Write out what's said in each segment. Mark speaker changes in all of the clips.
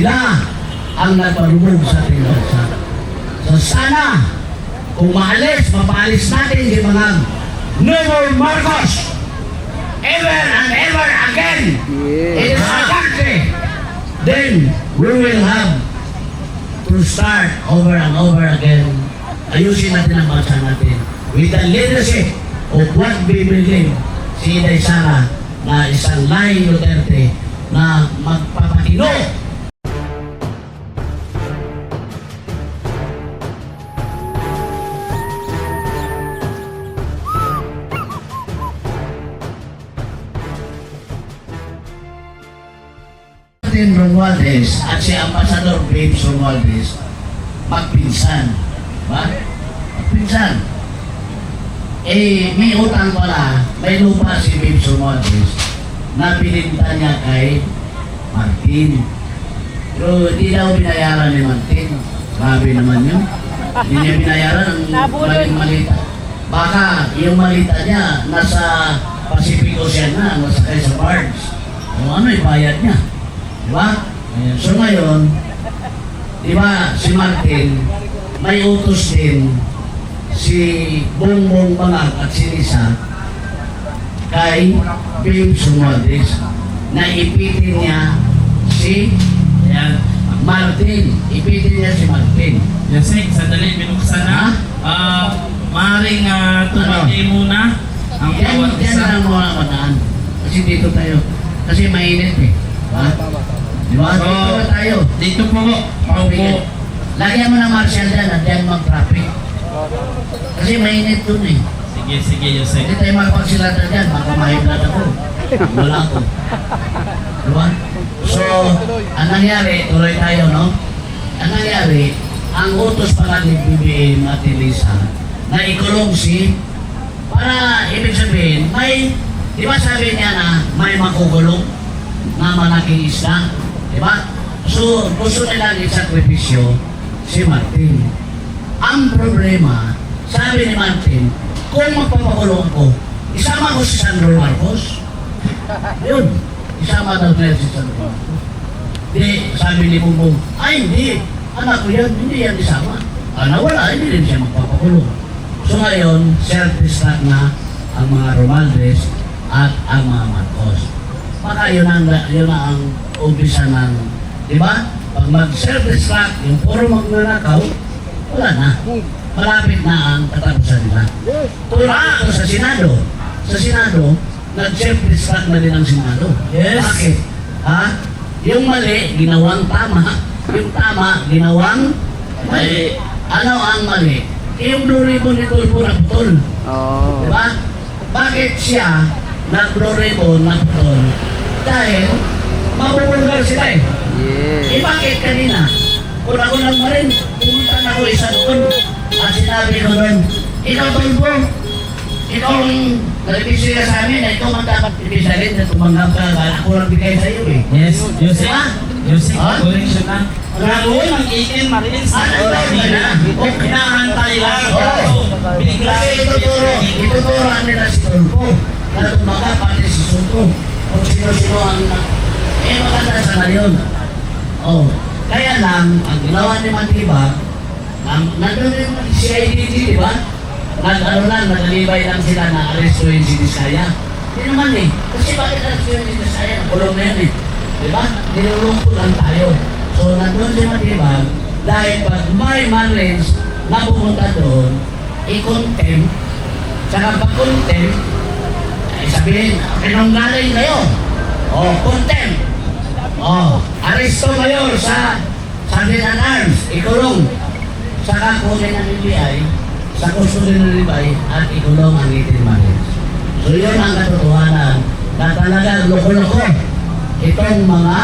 Speaker 1: Sila ang nagparubog sa ating bansa. So sana, kung mapaalis natin si mga no more Marcos ever and ever again in our country, then we will have to start over and over again. Ayusin natin ang bansa natin with the leadership of what we believe si Inday Sara na isang Lai Duterte na magpapatino. Martin Romualdez at si Ambassador Babes Romualdez magpinsan. Ba? Magpinsan. Eh, may utang pala, may lupa si Babes Romualdez na pininta niya kay Martin. Pero hindi daw binayaran ni Martin. Grabe naman yun. Hindi niya binayaran ang maling malita. Baka yung malita niya nasa Pacific Ocean na, nasa kay sa barge. O ano ibayad niya? Diba? So ngayon, diba si Martin, may utos din si Bongbong Balang at si Lisa kay Babes Romualdez na ipitin niya si Martin. Ipitin niya si Martin.
Speaker 2: Yes, sandali, binuksan na. Maaaring tumati muna ang bawat
Speaker 1: Yan
Speaker 2: isa.
Speaker 1: lang mga kataan. Kasi dito tayo. Kasi mainit eh. Ha? Diba?
Speaker 2: So,
Speaker 1: Dito na tayo.
Speaker 2: dito po, paupo.
Speaker 1: Lagyan mo ng marshal dyan at dyan mag-traffic. Kasi mainit dun eh.
Speaker 2: Sige, Jose.
Speaker 1: Hindi tayo makapagsilatan dyan. Baka mahiblat ako. Wala ako. Diba? So, ang nangyari, tuloy tayo, no? Ang nangyari, ang utos pala ni BBM at ni Lisa na ikulong si para ibig sabihin, may, di ba sabi niya na may makugulong na malaking isda? Di ba? So, gusto nilang isakripisyo si Martin. Ang problema, sabi ni Martin, kung magpapakulong ko, isama ko si Sandro Marcos. Yun, isama daw nila si Sandro Marcos. Di, sabi ni Bongbong, ay hindi, anak ko yan, hindi yan isama. Nawala, hindi rin siya magpapakulong. So ngayon, self-destruct na ang mga Romualdez at ang mga Marcos. Baka yun ang umpisa ng, di ba? Pag mag-self-destruct, yung puro magnanakaw, wala na. Malapit na ang katapusan nila. Tulad ito sa Senado. Sa Senado, nag-self-destruct na din ang Senado.
Speaker 2: Yes.
Speaker 1: Bakit? Ha? Yung mali, ginawang tama. Yung tama, ginawang mali. Ano ang mali? Yung Blue Ribbon ni Tulfo na putol.
Speaker 3: Oh.
Speaker 1: Diba? Bakit siya nag-Blue Ribbon na putol? Dahil mapupulgar sila eh.
Speaker 3: Yes.
Speaker 1: Eh bakit kanina? Kung ako lang pa rin, pumunta na ako isa doon. At sinabi ko doon, ikaw Tulfo, ikaw ang nalipisi ka sa amin, na ikaw man dapat ibisalin na tumanggap ka, ako lang bigay sa iyo eh.
Speaker 2: Yes, Jose.
Speaker 1: Diba?
Speaker 2: Jose,
Speaker 1: Ha?
Speaker 2: correction na. Grabe, mag-ikin, Marines. Hinahantay lang. Binigla
Speaker 1: Kasi ituturoan nila si Tulfo. Na tumaga pati si Soto. Kung sino-sino ang maganda sa ngayon. Oh, kaya lang, ang ginawa ni Matibag, nandun yung CIDT, di ba? Nagalibay lang sila na arestuhin si Diskaya. Hindi naman eh. Kasi bakit arestuhin si Diskaya? Kulong na yan eh. Di ba? Nilulungkot lang tayo. So, nandun si Matibag, dahil pag may Marlins na pumunta doon, i-contempt, tsaka pag-contempt, ay sabihin, pinanggaling kayo. O, contempt. O, aresto kayo sa Sandin and Arms, ikulong. Saka kunin ng NBI, sa custody ng NBI, at ikulong ang 18 Marlins. So, yun ang katotohanan na talagang loko-loko itong mga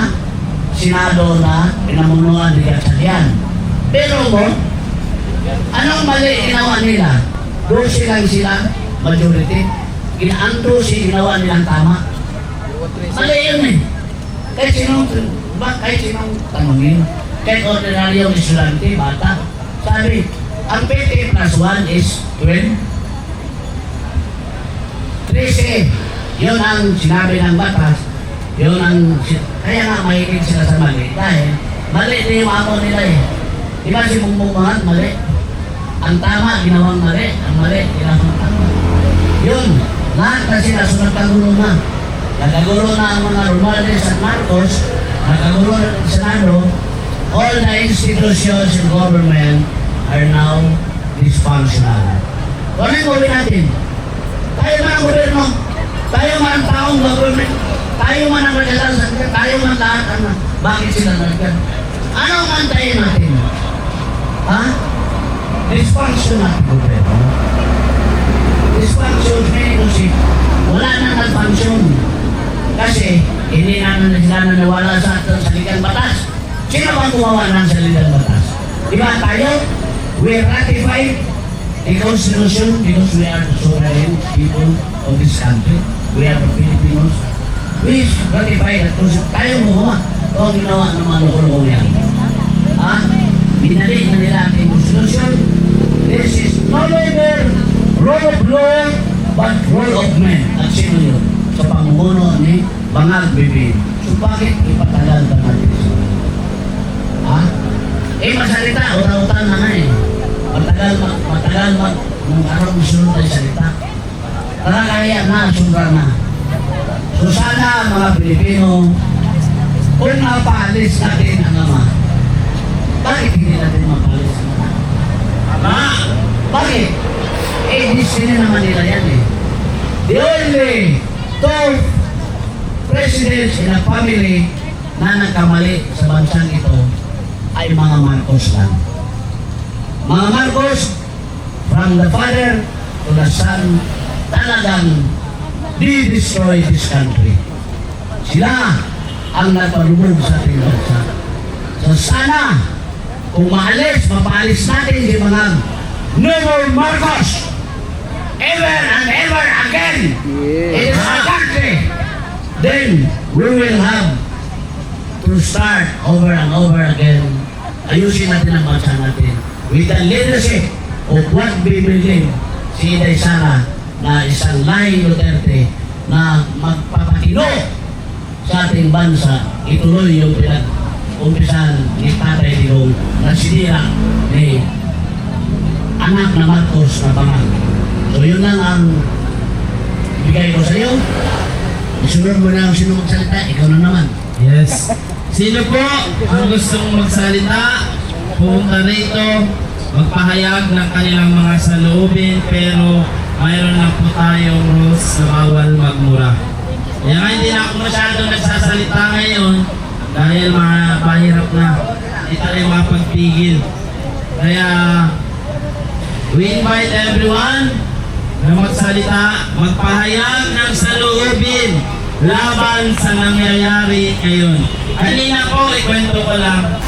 Speaker 1: Senado na pinamunuan ni Gatchalian. Pero mo, anong mali ginawa nila? 12 lang sila, majority. Ang 12 ginawa nilang tama. Mali yun eh. Kahit sinong tanongin, kahit ordinaryong estudyante, bata, sabi, ang 20 plus 1 is 12. 13. Yun ang sinabi ng batas. Yun ang, kaya nga mahilig sila sa mali dahil Mali din yung amo nila eh. Di ba si Bongbong Mahal, mali? Ang tama, ginawang mali. Ang mali, ginawang tama. Yun, lahat na sila, so nagkagulo na. Nagkagulo na ang mga Romualdez at Marcos, nagkagulo na ang Senado. All the institutions in government are now dysfunctional. Ano yung gawin natin? Tayo man ang gobyerno, tayo man ang taong government, tayo man ang representan, tayo man lahat, ano, bakit sila nagkan? Ano ang antayin natin? Ha? Dysfunction natin gobyerno. Dysfunction meaning kasi wala nang nag-function. Kasi hindi naman sila nanawala sa ating saligang batas. Sino bang gumawa ng saligang batas? Diba tayo? We ratified a constitution because we are the sovereign people of this country. We are the Filipinos. We ratified that constitution. Tayo gumawa. Ito ang ginawa ng mga lukulong yan. Ha? Binalik na nila ating constitution. This is no longer rule of law, but rule of men. At sino yun? Sa pamumuno ni Bangag Bibin. So bakit ipatagal ka natin? Ha? Eh masalita, uta-uta na nga eh. Matagal nung araw musulong tayo salita. Kaya na, sundra na. So sana mga Pilipino, kung napaalis natin ang ama, bakit hindi natin mapaalis ang ama? Ama! Bakit? Eh, disinin naman nila yan eh. The only two presidents in a family na nagkamali sa bansang ito ay mga Marcos lang. Mga Marcos, from the father to the son, talagang di-destroy this country. Sila ang nagpalubog sa ating bansa. So sana, kung maalis, mapaalis natin si mga no more Marcos! Ever and ever again in our country, then we will have to start over and over again. Ayusin natin ang bansa natin with the leadership of what we believe si Inday Sara na isang lahing Duterte na magpapatino sa ating bansa. Ituloy yung pinag-umpisan ni Tatay Digong na sinira ni anak na Marcos na Bangag. So yun lang ang bigay ko sa iyo. Isunod mo na ang sino magsalita, ikaw na naman.
Speaker 2: Yes. Sino po ang gustong magsalita, pumunta rito, magpahayag ng kanilang mga saloobin, pero mayroon lang po tayong rules na bawal magmura. Kaya nga hindi na ako masyadong nagsasalita ngayon dahil mahirap na. Hindi tayo mapagpigil. Kaya we invite everyone na magsalita, magpahayag ng saloobin laban sa nangyayari ngayon. Kanina po, ikwento ko lang,